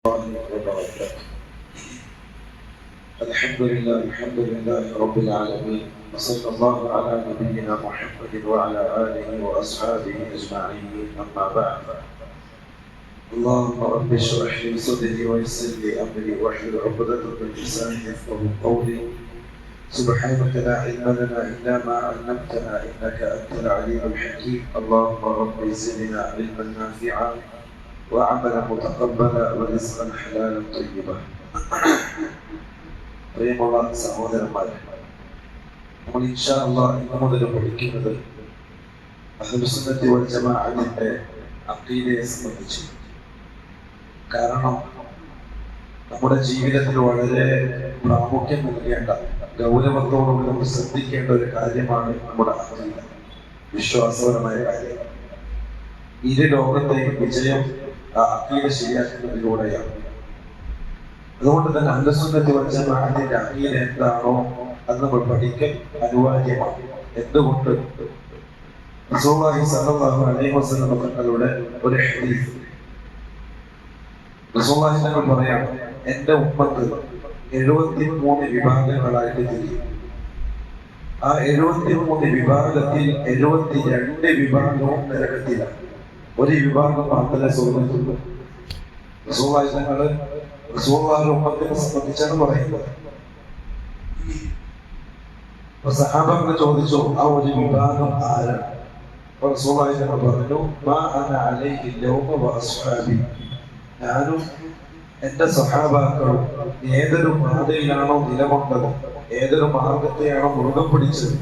الله وبركاته. الحمد لله رب العالمين، وصلى الله على نبينا محمد وعلى آله وأصحابه أجمعين. أما بعد، اللهم رب اشرح لي صدري ويسر لي أمري واحلل عقدة من لساني يفقهوا قولي. سبحانك لا علم لنا إلا ما علمتنا إنك أنت العليم الحكيم. اللهم رب زدنا علما نافعا وعملا متقبلا ورزقا حلالا طيبا. പ്രിയമുള്ള സഹോദരന്മാരെ, നമ്മൾ ഇൻഷാ അല്ലാഹ് ഇന്നു മുതൽ പഠിക്കുന്നത് അഹ്ലുസുന്നത്തി വൽ ജമാഅത്തിന്റെ അഖീദയെ സംബന്ധിച്ച്. കാരണം നമ്മുടെ ജീവിതത്തിൽ വളരെ പ്രാമുഖ്യം നൽകേണ്ട, ഗൗരവത്തോടുകൂടി നമ്മൾ ശ്രദ്ധിക്കേണ്ട ഒരു കാര്യമാണ് നമ്മുടെ അഖീദ, വിശ്വാസപരമായ കാര്യം. ഇരു ലോകത്തെയും വിജയം ആ അഖീദ ശരിയാക്കുന്നതിലൂടെയാണ്. അതുകൊണ്ട് തന്നെ അഹ്ലുസുന്നത്തി വൽ ജമാഅത്തിന്റെ അഖീദ എന്താണോ അത് നമ്മൾ പഠിക്കൽ അനിവാര്യമാണ്. എന്തുകൊണ്ട്? റസൂലുള്ളാഹി സ്വല്ലല്ലാഹു അലൈഹി വസല്ലം തങ്ങളുടെ ഒരു ഹദീസ്, റസൂലുള്ളാഹി തങ്ങൾ പറയാണ്, എന്റെ ഉമ്മത്ത് 73 വിഭാഗങ്ങളായിട്ട് തിരിയും. ആ 73 വിഭാഗത്തിൽ 72 വിഭാഗവും നരകത്തിലാണ്. ഒരു വിഭാഗം മാത്രമേ സ്വർഗ്ഗത്തിലുള്ളൂ. റസൂലുള്ളാഹി തങ്ങൾ റസൂലുള്ളാഹിയുടെ ഉമ്മത്തിനെ സംബന്ധിച്ചാണ് പറയുന്നത്. സഹാബാക്കൾ ചോദിച്ചു, ആ ഒരു വിഭാഗം ആരാണ്? റസൂലുള്ളാഹി തങ്ങൾ പറഞ്ഞു, മാ അന അലൈഹി യൗമ വഅസ്ഹാബി, ഞാനും എന്റെ സഹാബാക്കളും ഏതൊരു പാതയിലാണോ നിലകൊണ്ടത്, ഏതൊരു മാർഗത്തെയാണോ മുറുകെ പിടിച്ചത്,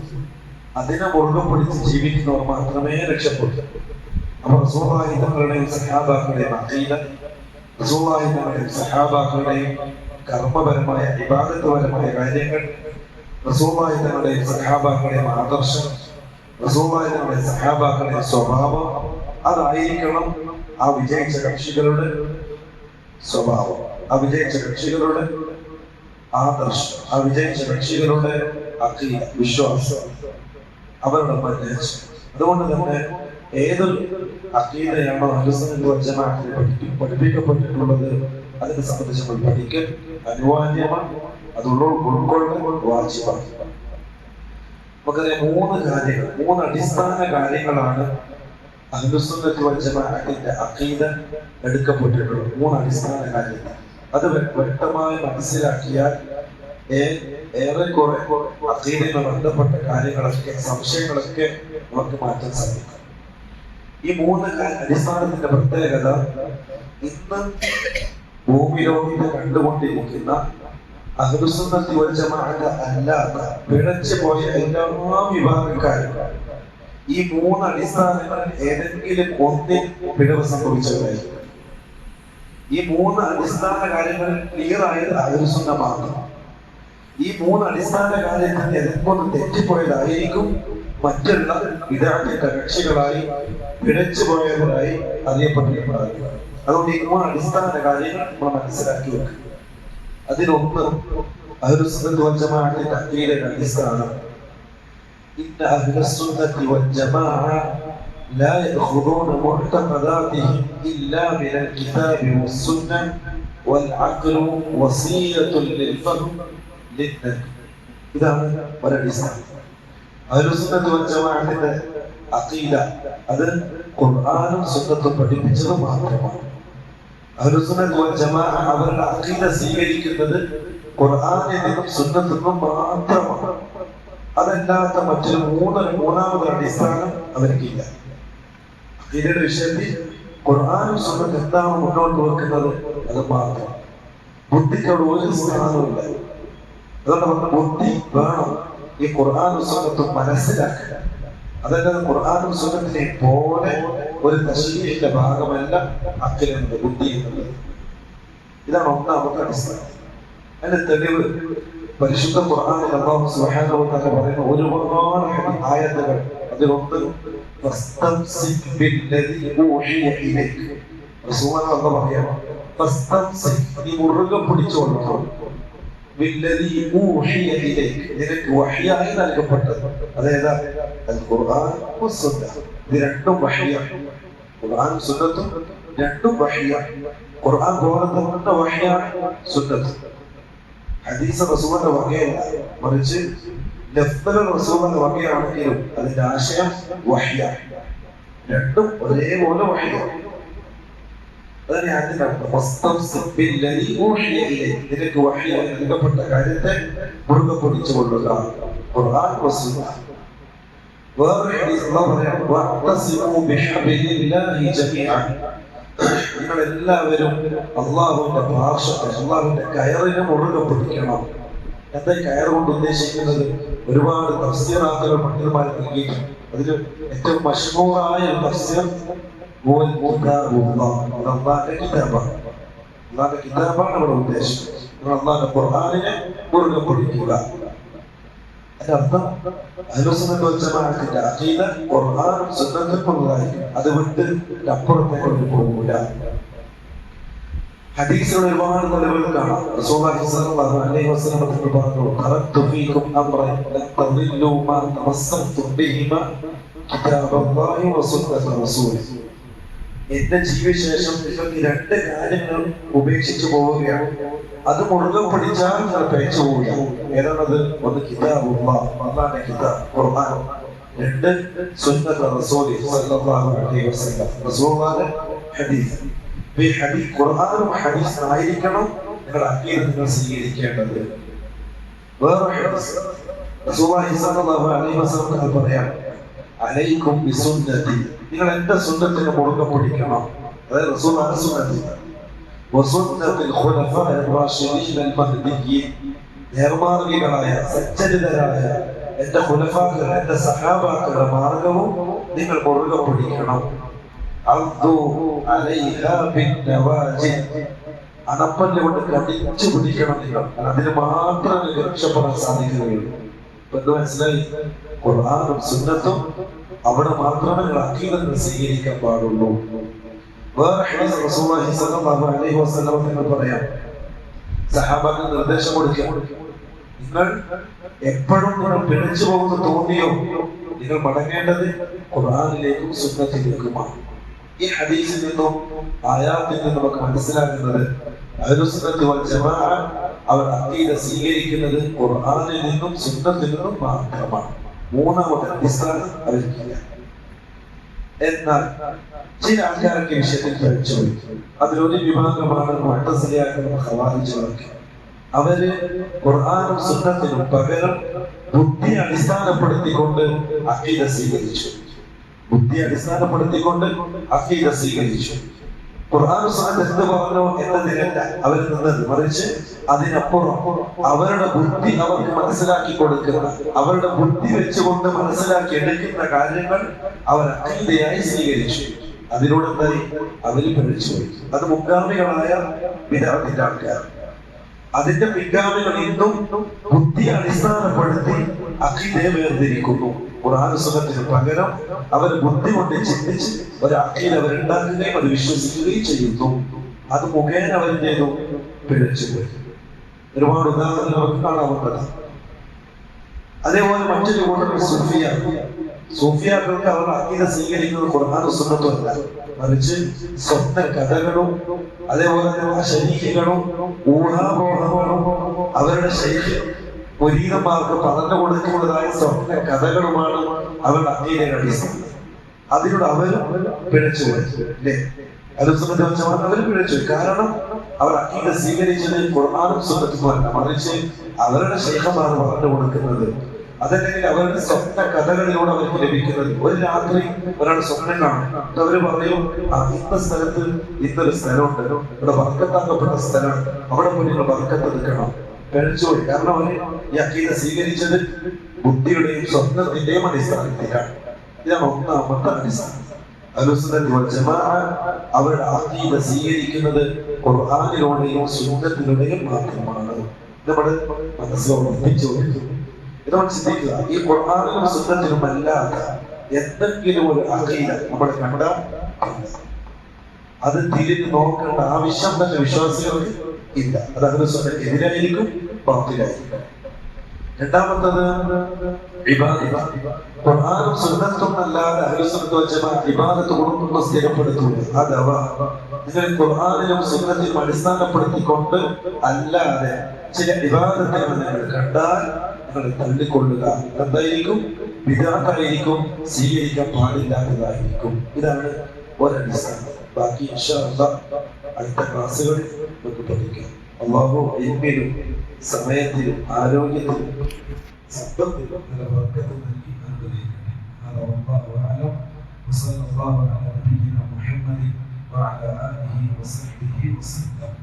അതിനെ മുറുകെ പിടിച്ച് ജീവിക്കുന്നവർ മാത്രമേ രക്ഷപ്പെട്ടു. അപ്പൊ റസൂലുള്ളാഹി തങ്ങളുടെയും സഹാബാക്കളുടെയും അഖീദ, റസൂലുള്ളാഹി തങ്ങളുടെയും സഹാബാക്കളുടെയും കർമ്മപരമായ ഇബാദത്ത്പരമായ കാര്യങ്ങൾ, റസൂലുള്ളാഹി തങ്ങളുടെയും സഹാബാക്കളുടെയും ആദർശം, റസൂലുള്ളാഹി തങ്ങളുടെയും സഹാബാക്കളുടെയും സ്വഭാവം, അതായിരിക്കണം ആ വിജയിച്ച കക്ഷികളുടെ സ്വഭാവം, ആ വിജയിച്ച കക്ഷികളുടെ ആദർശം, ആ വിജയിച്ച കക്ഷികളുടെ അഖീദ, വിശ്വാസം, അവരുടെ മനസ്സ്. അതുകൊണ്ട് തന്നെ ഏതൊരു അഖീദയാണോ അഹ്ലുസുന്നത്തി വൽ ജമാഅത്തിൽ പഠിപ്പിക്കപ്പെട്ടിട്ടുള്ളത് അതിനെ സംബന്ധിച്ച് നമ്മൾ പഠിക്കൽ അനിവാര്യമാണ്. അത് ഉൾക്കൊള്ളൽ വാജിബാണ്. നമുക്കറിയാം, 3 കാര്യങ്ങൾ, 3 അടിസ്ഥാന കാര്യങ്ങളാണ് അഹ്ലുസുന്നത്തി വൽ ജമാഅത്തിന്റെ അഖീദ എടുക്കപ്പെട്ടിട്ടുള്ളത്. 3 അടിസ്ഥാന കാര്യങ്ങൾ. അത് വ്യക്തമായി മനസ്സിലാക്കിയാൽ ഏറെക്കുറെ അഖീദയുമായി ബന്ധപ്പെട്ട കാര്യങ്ങളൊക്കെ, സംശയങ്ങളൊക്കെ നമുക്ക് മാറ്റാൻ സാധിക്കും. ഈ 3 അടിസ്ഥാനത്തിന്റെ പ്രത്യേകത, ഇന്ന് ഭൂമിലോകത്ത് കണ്ടുകൊണ്ടിരിക്കുന്ന അഹ്ലുസുന്നത്തി വൽ ജമാഅത്ത് അല്ലാത്ത പിഴച്ചു പോയ എല്ലാ വിഭാഗക്കാരും ഈ 3 അടിസ്ഥാനങ്ങളിൽ ഏതെങ്കിലും ഒന്നിൽ പിഴവ് സംഭവിച്ചവരായിരിക്കും. ഈ 3 അടിസ്ഥാന കാര്യങ്ങൾ ക്ലിയർ ആയത് അഹ്ലുസുന്ന മാത്രം. ഈ 3 അടിസ്ഥാന കാര്യത്തിൽ ഏതെങ്കിലും തെറ്റിപ്പോയതായിരിക്കും മറ്റുള്ള വിദഅത്തിന്റെ കക്ഷികളായി പിഴച്ചു പോയവരായി അറിയപ്പെട്ടിട്ടുണ്ടാകുക. അതുകൊണ്ട് ഈ 3 അടിസ്ഥാന കാര്യങ്ങൾ നമ്മൾ മനസ്സിലാക്കി വെക്കുക. അതിലൊന്ന് അഹ്ലുസുന്നത്തി വൽ ജമാഅത്തിന്റെ അഖീദയുടെ അടിസ്ഥാനം, ഇന്ന അഹ്ലുസുന്നത്തി വൽ ജമാഅ ലാ യഖുദൂന മുഅ്തഖദാതിഹിം ഇല്ലാ മിനൽ കിതാബി വസ്സുന്ന വൽ അഖ്ലു വസീലത്തുൻ ലിൽ ഫഹ്ം ലിന്നബി. ഇതാണ് ഒരടിസ്ഥാനം. അഹ്ലുസുന്നത്തി വൽ ജമാഅത്തിന്റെ അഖീദ അത് ഖുർആനും സുന്നത്തും പഠിപ്പിച്ചത് മാത്രമാണ്. അഹ്ലുസുന്നത്തി വൽ ജമാഅ അവരുടെ അഖീദ സ്വീകരിക്കുന്നത് ഖുർആനിൽ നിന്നും സുന്നത്തിൽ നിന്നും മാത്രമാണ്. അതല്ലാത്ത മറ്റൊരു മൂന്നാമത് അടിസ്ഥാനം അവർക്കില്ല. അഖീദയുടെ വിഷയത്തിൽ ഖുർആനും സുന്നത്തും എന്താണ് മുന്നോട്ട് വെക്കുന്നത് അത് മാത്രം. ബുദ്ധിക്കോട് ഒരു സ്ഥാനവുമില്ല. അതുകൊണ്ട് നമ്മുടെ ബുദ്ധി വേണം ഈ ഖുർആനും സുന്നത്തും മനസ്സിലാക്കുക. അതല്ലാതെ ഖുർആനും സുന്നത്തിനെ പോലെ ഒരു തശ്രീഹിന്റെ ഭാഗമല്ല അഖീദ എന്നത്, ബുദ്ധി എന്നുള്ളത്. ഇതാണ് ഒന്നാമത്തെ അടിസ്ഥാനം. അതിന്റെ തെളിവ് പരിശുദ്ധ ഖുർആനിൽ അല്ലാഹു സുബ്ഹാനഹു വ തആല പറയുന്ന ഒരുപാട് ആയത്തുകൾ. അതിലൊന്ന് ഫസ്തംസിക് ബില്ലദീ ഊഹിയ ഇലൈക. റസൂലുള്ളാഹി അല്ലാഹു പറയുന്നു, ഫസ്തംസിക്, നീ മുറുകെ പിടിച്ചുകൊള്ളൂ, ബില്ലദീ ഊഹിയ ഇലൈക, നിനക്ക് വഹ്യായി നൽകപ്പെട്ടത്. അതേതാ? അൽ ഖുർആൻ വസ്സുന്ന. ഇത് രണ്ടും വഹ്യാണ്. ഖുർആനും സുന്നത്തും രണ്ടും വഹ്യാണ്. ഖുർആൻ ബോധത്തിന്റെ വഹയാണ് സുന്നത്ത്. ഹദീസ് റസൂലിന്റെ വകയല്ല, മറിച്ച് ലഫ്ദുൽ റസൂലിന്റെ വകയാണെങ്കിലും അതിന്റെ ആശയം വഹയാണ്. രണ്ടും ഒരേപോലെ വഹയാണ്. അതാണ് അതിന്റെ നിനക്ക് വഹയായി നൽകപ്പെട്ട കാര്യത്തെ മുറുകെ പിടിച്ചു കൊള്ളുക. ഖുർആൻ വസുന്ന. വേറെ ഹദീസ് അല്ലാഹു പറയാം, വഅതസിമു ബിഹബ്ലില്ലാഹി ജമീഅൻ. നിങ്ങൾ എല്ലാവരും അള്ളാഹുവിന്റെ പാർശ്വത്തെ, അള്ളാഹുവിന്റെ കയറിനെ മുറുകെ പിടിക്കണം. എന്താ കയർ കൊണ്ട് ഉദ്ദേശിക്കുന്നത്? ഒരുപാട് തഫ്സീറാത്തുകൾ പണ്ഡിതന്മാർ നൽകിയിട്ടുണ്ട്. അതിൽ ഏറ്റവും മശ്ഹൂറായ തഫ്സീർ അള്ളാഹുവിന്റെ കിതാബാണ്. അള്ളാഹുവിന്റെ കിതാബാണ് അവിടെ ഉദ്ദേശം. നിങ്ങൾ അള്ളാഹുവിന്റെ ഖുർആനിനെ മുറുകെ പിടിക്കുക. അതിന്റെ അർത്ഥം അഹ്ലുസുന്നത്ത് വൽ ജമാഅത്തിന്റെ അഖീദ ഖുർആനും സുന്നത്തുള്ളതായിരിക്കും. അത് വിട്ട് അപ്പുറത്തേക്ക് പോകില്ല. ഹദീസുകൾ ഒരുപാട് നിലവിൽ കാണാം. റസൂലുള്ളാഹി സ്വല്ലല്ലാഹു അലൈഹി വസല്ലം പറഞ്ഞു, തറക്തു ഫീകും അംറൻ ലൻ തദില്ലു മാ തമസ്സക്തും ബിഹിമാ കിതാബല്ലാഹി വസുന്നത റസൂലി. എന്റെ ജീവശേഷം നിങ്ങൾക്ക് രണ്ട് കാര്യങ്ങൾ ഉപേക്ഷിച്ചു പോവുകയാണ്. അത് മുറുകെ പിടിച്ചാൽ നിങ്ങൾ പേച്ചു പോവുക. ഏതാണത്? ഒന്ന് കിതാബുല്ലാഹ്, അല്ലാഹുവിന്റെ കിതാബ് ഖുർആൻ. രണ്ട് സുന്നത റസൂലി സ്വല്ലല്ലാഹു അലൈഹി വസല്ലം, റസൂലുള്ളാഹിന്റെ ഹദീസ്. ഈ ഹദീസ് ഖുർആനും ഹദീസും ആയിരിക്കണം നിങ്ങൾ അഖീദ നിങ്ങൾ സ്വീകരിക്കേണ്ടത്. വേറെ ഹദീസ് റസൂലുള്ളാഹി സ്വല്ലല്ലാഹു അലൈഹി വസല്ലം പറയാം, അലൈക്കും ബിസുന്നതി, നിങ്ങൾ എന്റെ സുന്നത്തിനെ മുറുകെ പിടിക്കണം. അതായത് റസൂലുള്ളാഹിന്റെ സുന്നത്ത്. വസുന്നത്തിൽ ഖുലഫാഇർ റാഷിദീൻ അൽ മഹ്ദിയ്യീൻ, നേർമാർഗ്ഗികളായ സജ്ജനിതരായ എന്റെ ഖുലഫാക്കൾ, എന്റെ സഹാബാക്കളുടെ മാർഗവും നിങ്ങൾ മുറുകെ പിടിക്കണം. അദ്ദു അലൈഹാ ബിന്നവാജിദ്, അണപ്പല്ല് കൊണ്ട് കടിച്ചു പിടിക്കണം നിങ്ങൾ. അതിന് മാത്രമേ രക്ഷപ്പെടാൻ സാധിക്കുകയുള്ളൂ. ഇപ്പൊ മനസ്സിലായി? ഖുർആനും സുന്നത്തും അവിടെ മാത്രമേ നിങ്ങൾ അഖീദ സ്വീകരിക്കാൻ പാടുള്ളൂ. വേറെ ഹദീസ് റസൂലുള്ളാഹി സ്വല്ലല്ലാഹു അലൈഹി വസല്ലം തങ്ങൾ പറയാം, സഹാബാക്കൾ നിർദ്ദേശം കൊടുക്കുക, നിങ്ങൾ എപ്പോഴും നിങ്ങൾ പിഴച്ചു പോകുന്ന തോന്നിയോ നിങ്ങൾ മടങ്ങേണ്ടത് ഖുർആനിലേക്കും സുന്നത്തിലേക്കുമാണ്. ഈ ഹദീസിൽ നിന്നും ആയാത്തിൽ നിന്നും നമുക്ക് മനസ്സിലാക്കുന്നത് അഹ്ലുസുന്നത്ത് വൽ ജമാഅ അവർ അഖീദ സ്വീകരിക്കുന്നത് ഖുർആനിൽ നിന്നും സുന്നത്തിൽ നിന്നും മാത്രമാണ്. മൂന്നാമത്തെ അടിസ്ഥാനം അവരിക്കില്ല. എന്നാൽ ചില ആൾക്കാരൊക്കെ വിഷയത്തിൽ പഠിച്ചുപോയി. അതിലൊരു വിഭാഗമാണ് മുഅ്തസിലിയാക്കളും ഖവാരിജുകളൊക്കെ. അവര് ഖുർആനും സുന്നത്തിനും പകരം ബുദ്ധി അടിസ്ഥാനപ്പെടുത്തിക്കൊണ്ട് അഖീദ സ്വീകരിച്ചു. ബുദ്ധി അടിസ്ഥാനപ്പെടുത്തിക്കൊണ്ട് അഖീദ സ്വീകരിച്ചു. ഖുർആനും സുന്നത്ത് എന്ത് പറഞ്ഞോ എന്നതിനല്ല അവർ നിന്നത്, മറിച്ച് അതിനപ്പുറം അവരുടെ ബുദ്ധി അവർക്ക് മനസ്സിലാക്കി കൊടുക്കുന്ന, അവരുടെ ബുദ്ധി വെച്ചുകൊണ്ട് മനസ്സിലാക്കി എടുക്കുന്ന കാര്യങ്ങൾ അവർ അഖീദയായി സ്വീകരിച്ചു. അതിലൂടെ എന്തായി? അവര് പിഴച്ചുപോയി. അത് മുൻഗാമികളായ ബിദ്അത്തിന്റെ ആൾക്കാർ. അതിന്റെ പിൻഗാമികൾ ഇന്നും ബുദ്ധി അടിസ്ഥാനപ്പെടുത്തി അഖീദയെ വേർതിരിക്കുന്നു. ഖുർആനും സുന്നത്തിന് പകരം അവർ ബുദ്ധി കൊണ്ട് ചിന്തിച്ച് ഒരു അഖീദ അവരുണ്ടാക്കുകയും അത് വിശ്വസിക്കുകയും ചെയ്യുന്നു. അത് മുഖേന അവർ ചെയ്തു പിഴച്ചുപോയി. ഒരുപാട് ഉദാഹരണങ്ങൾ നമുക്ക് കാണാവുന്നതാണ്. അതേപോലെ മറ്റൊരു കൂട്ടർ സൂഫിയാക്കൾക്ക് അവർ അഖീദ സ്വീകരിക്കുന്നത് ഖുർആനും സുന്നത്തും അല്ല, മറിച്ച് സ്വപ്ന കഥകളും അതേപോലെ തന്നെ ശരീരങ്ങളും ഊഹാപോഹങ്ങളും അവരുടെ ശൈലി മുരീദന്മാർക്ക് പറഞ്ഞു കൊടുക്കുന്നതായ സ്വപ്ന കഥകളുമാണ് അവരുടെ അഖീദയുടെ അടിസ്ഥാനം. അതിലൂടെ അവരും പിഴച്ചുപോയി. അല്ലേ? അഹ്ലുസുന്നത്ത് വൽ ജമാഅ അവർ പിഴച്ചു. കാരണം അവർ അഖീദ സ്വീകരിച്ചത് ഖുർആനും സുന്നത്തുമല്ല, മറിച്ച് അവരുടെ ശൈഖന്മാർ പറഞ്ഞു കൊടുക്കുന്നത്, അതല്ലെങ്കിൽ അവരുടെ സ്വപ്ന കഥകളിലൂടെ അവർക്ക് ലഭിക്കുന്നത്. ഒരു രാത്രി ഒരാൾ സ്വപ്നം കാണും, അവര് പറയും, ഇന്ന സ്ഥലത്ത് ഇന്നൊരു സ്ഥലമുണ്ട്, ഇവിടെ ബർക്കത്താക്കപ്പെട്ട സ്ഥലമാണ്, അവിടെ പോയി നിങ്ങൾ ബർക്കത്ത് എടുക്കണം. പിഴച്ചുപോയി. കാരണം അവര് ഈ അഖീദ സ്വീകരിച്ചത് ബുദ്ധിയുടെയും സ്വപ്നത്തിന്റെയും അടിസ്ഥാനത്തിലാണ്. ഇതാണ് ഒന്നാമത്തെ അടിസ്ഥാനം. അഹ്ലുസുന്നത്ത് വൽ ജമാഅ അവരുടെ അഖീദ സ്വീകരിക്കുന്നത് ഖുർആനിലൂടെയും സുന്നത്തിലൂടെയും മാത്രമാണ്. നമ്മൾ മനസ്സിൽ ഉറപ്പിച്ചു. നമ്മൾ ചിന്തിക്കുക, ഈ ഖുർആനിലും സുന്നത്തിലും അല്ലാത്ത എന്തെങ്കിലും ഒരു അഖീദ നമ്മൾ കണ്ടാൽ അത് തിരിഞ്ഞു നോക്കേണ്ട ആവശ്യം തന്നെ വിശ്വാസികൾക്ക് ഇല്ല. അത് അഹ്ലുസുന്നത്തിന് എതിരായിരിക്കും, ബാത്തിലായിരിക്കും. രണ്ടാമത്തത് ഇബാദത്ത്. ഖുർആനും സുന്നത്തും അല്ലാതെ അഹ്ലുസുന്നത്ത് വൽ ജമാഅ ഇബാദത്ത് കൊടുക്കുന്നത് സ്ഥിരപ്പെടുത്തുന്നു. അഥവാ നിങ്ങൾ ഖുർആനിലും സുന്നത്തിലും അടിസ്ഥാനപ്പെടുത്തിക്കൊണ്ട് അല്ലാതെ ചില ഇബാദത്തുകൾ നിങ്ങൾ കണ്ടാൽ നിങ്ങൾ തള്ളിക്കൊള്ളുക. എന്തായിരിക്കും? ബിദ്അത്തായിരിക്കും, സ്വീകരിക്കാൻ പാടില്ലാത്തതായിരിക്കും. ഇതാണ് ഒരടിസ്ഥാനം. ബാക്കി ഇൻഷാ അല്ലാഹ് അടുത്ത ക്ലാസ്സുകളിൽ നമുക്ക് പഠിക്കാം. അല്ലാഹു ഇൽമിലും സമയത്തിലും ആരോഗ്യത്തിലും സമ്പത്തിലും നല്ല ബർക്കത്ത് നൽകി അനുഗ്രഹിക്കട്ടെ. ഹദാ വല്ലാഹു അഅലം. വസല്ലല്ലാഹു അലാ നബിയിന മുഹമ്മദ് വഅലാ ആലിഹി വസഹ്ബിഹി വസല്ലം.